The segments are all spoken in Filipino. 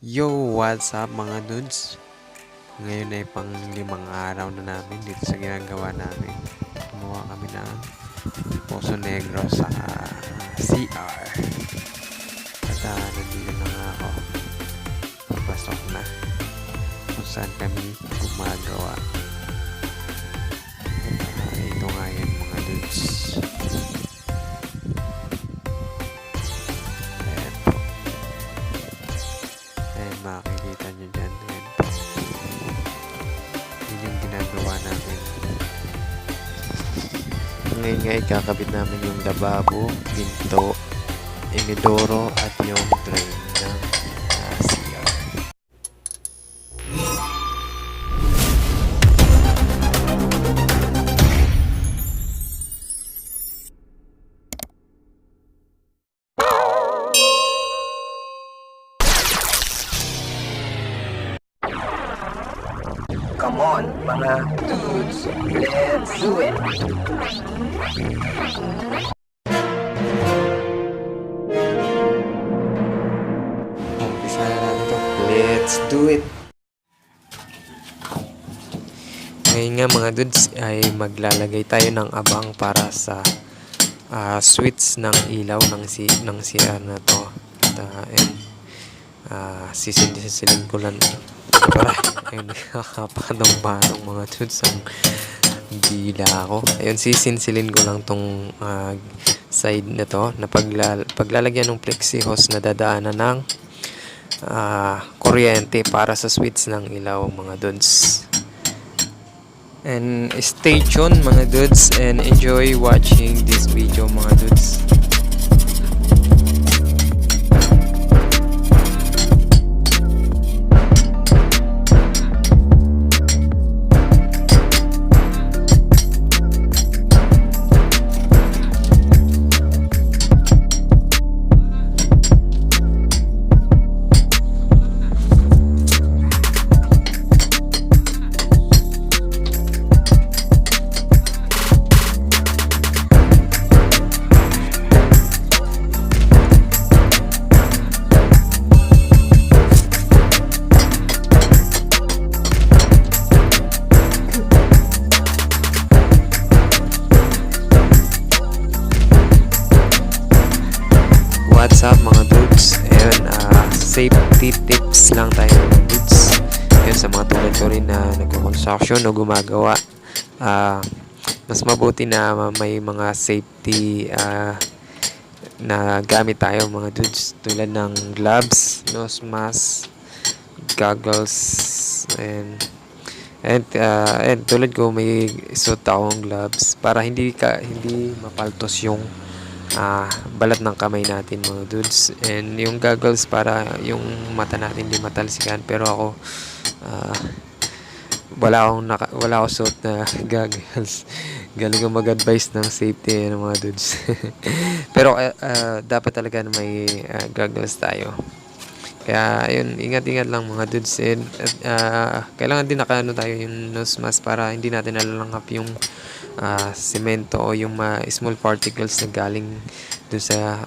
Yo, what's up mga dudes? Ngayon ay pang 5 araw na namin dito sa ginagawa namin. Gumawa kami ng Poso Negro sa CR. At nandito na nga ako. Papasok na kung saan kami gumagawa. Ito nga yan mga dudes. Ayan po. Ayan makikita nyo dyan. Ayan po. Yun yung ginagawa namin. Ngayon nga ikakabit namin yung lababo, pinto, inidoro at yung drain ng CR. Come on, mga dudes, let's do it! Umpisa na natin ito. Let's do it! Ngayon nga mga dudes ay maglalagay tayo ng abang para sa switch ng ilaw ng CR na to. At sisilin ko lang para ayun, nakakapanong mga dudes ang dila ako. Ayun, sisinsilin ko lang tong side na to na paglalagyan ng plexi hose na dadaanan ng kuryente para sa switch ng ilaw mga dudes. And stay tuned mga dudes and enjoy watching this video mga dudes. What's up mga dudes? Ayun, safety tips lang tayo mga dudes. Ayun, sa mga tulad ko rin na nagko-construction o gumagawa, mas mabuti na may mga safety na gamit tayo mga dudes, tulad ng gloves, nose mask, goggles, and tulad ko may suot akong gloves para hindi mapaltos yung balat ng kamay natin mga dudes, and yung goggles para yung mata natin hindi matalsikan. Pero ako wala akong suot na goggles. Galing ko mag-advise ng safety ng mga dudes. Pero dapat talaga na may goggles tayo. Kaya ayun, ingat-ingat lang mga dudes, and kailangan din nakaano tayo yung nose mask para hindi natin nalalanghap yung semento o yung small particles na galing dun sa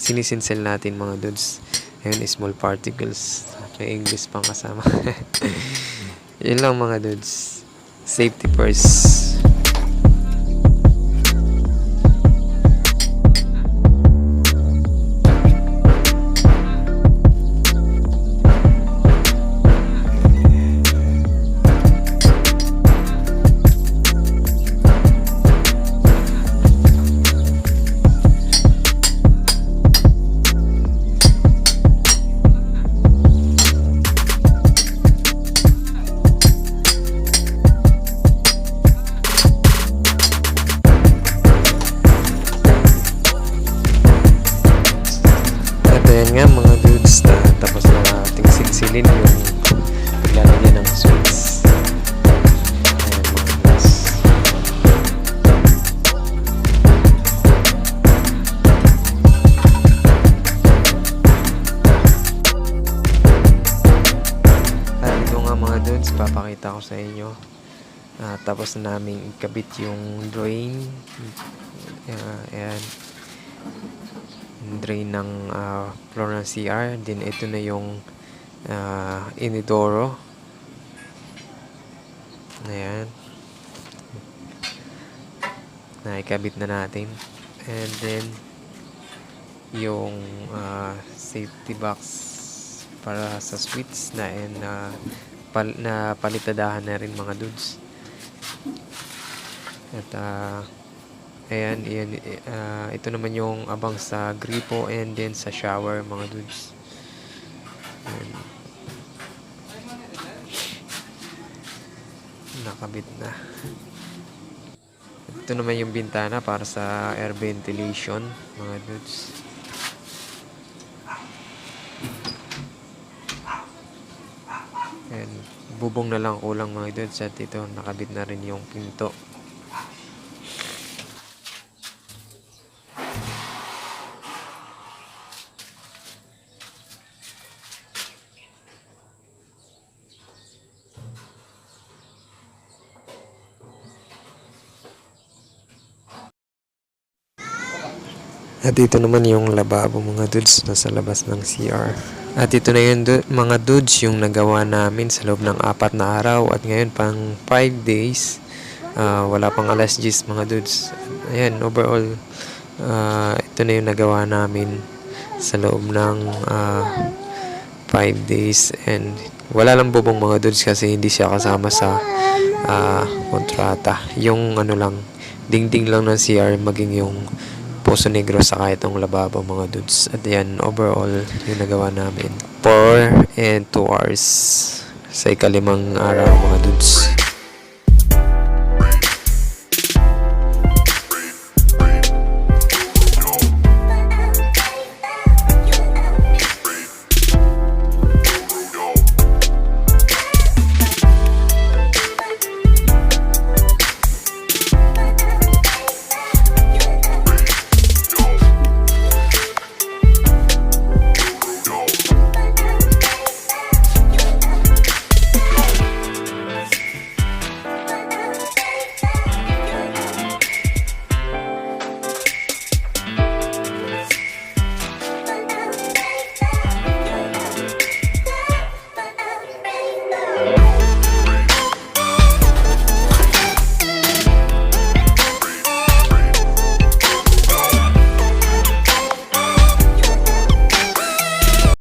sinisinsel natin mga dudes. Ayun, small particles, may English pang kasama. Yun lang mga dudes, safety first. Ayan nga mga dudes, tapos na ating silsilin yung paglalagyan ng switch. Ayan mga dudes. At ito nga mga dudes, papakita ko sa inyo. Tapos na namin ikabit yung drain. Ayan. Drain ng floor ng CR. Then ito na yung inidoro. Ayan. Naikabit na natin. And then, yung safety box para sa switch na palitadahan na rin mga dudes. At ayan, ito naman yung abang sa gripo and then sa shower mga dudes. Ayan. Nakabit na. Ito naman yung bintana para sa air ventilation mga dudes. And bubong na lang kulang mga dudes at ito nakabit na rin yung pinto. At ito naman yung lababo mga dudes nasa labas ng CR. At ito na yun mga dudes yung nagawa namin sa loob ng 4 na araw. At ngayon pang 5 days. Wala pang alas 10 mga dudes. Ayan, overall ito na yung nagawa namin sa loob ng 5 days. And wala lang bubong mga dudes kasi hindi siya kasama sa kontrata. Yung ano lang, dingding lang ng CR maging yung Poso Negro saka itong lababo mga dudes. At yan, overall, yung nagawa namin 4 and 2 hours sa ikalimang araw mga dudes.